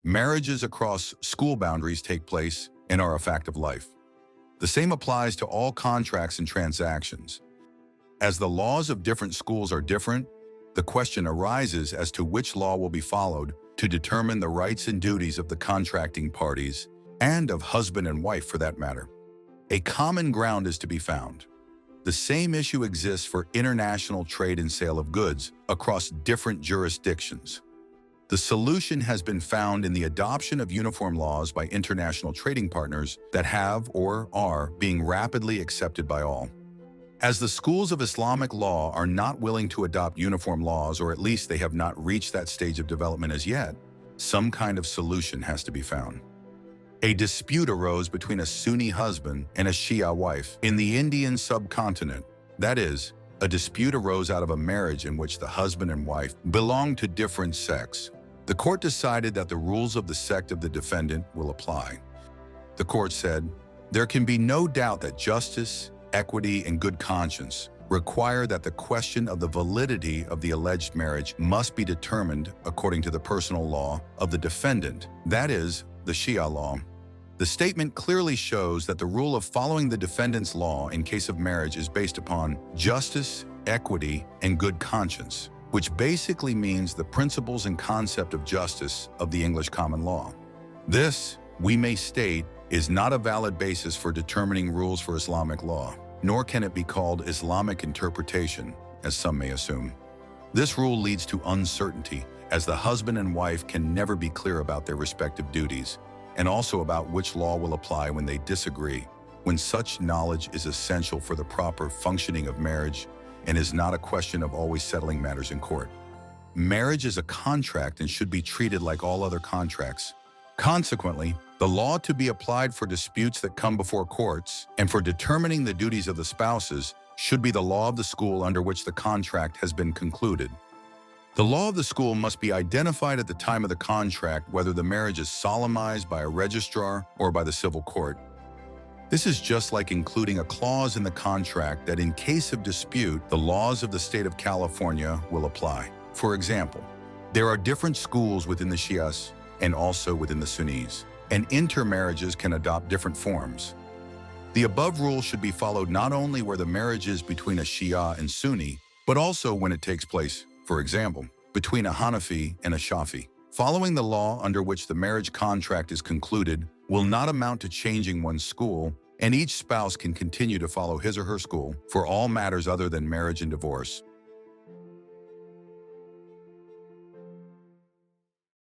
Marriages across school boundaries take place and are a fact of life. The same applies to all contracts and transactions. As the laws of different schools are different, the question arises as to which law will be followed to determine the rights and duties of the contracting parties, and of husband and wife for that matter. A common ground is to be found. The same issue exists for international trade and sale of goods across different jurisdictions. The solution has been found in the adoption of uniform laws by international trading partners that have or are being rapidly accepted by all. As the schools of Islamic law are not willing to adopt uniform laws, or at least they have not reached that stage of development as yet, some kind of solution has to be found. A dispute arose between a Sunni husband and a Shia wife in the Indian subcontinent. That is, a dispute arose out of a marriage in which the husband and wife belonged to different sects. The court decided that the rules of the sect of the defendant will apply. The court said, "There can be no doubt that justice, equity, and good conscience require that the question of the validity of the alleged marriage must be determined according to the personal law of the defendant, that is, the Shia law." The statement clearly shows that the rule of following the defendant's law in case of marriage is based upon justice, equity, and good conscience, which basically means the principles and concept of justice of the English common law. This, we may state, is not a valid basis for determining rules for Islamic law, nor can it be called Islamic interpretation, as some may assume. This rule leads to uncertainty, as the husband and wife can never be clear about their respective duties, and also about which law will apply when they disagree, when such knowledge is essential for the proper functioning of marriage and is not a question of always settling matters in court. Marriage is a contract and should be treated like all other contracts. Consequently, the law to be applied for disputes that come before courts and for determining the duties of the spouses should be the law of the school under which the contract has been concluded. The law of the school must be identified at the time of the contract, whether the marriage is solemnized by a registrar or by the civil court. This is just like including a clause in the contract that in case of dispute, the laws of the state of California will apply. For example, there are different schools within the Shias and also within the Sunnis, and intermarriages can adopt different forms. The above rule should be followed not only where the marriage is between a Shia and Sunni, but also when it takes place, for example, between a Hanafi and a Shafi'i. Following the law under which the marriage contract is concluded will not amount to changing one's school, and each spouse can continue to follow his or her school for all matters other than marriage and divorce.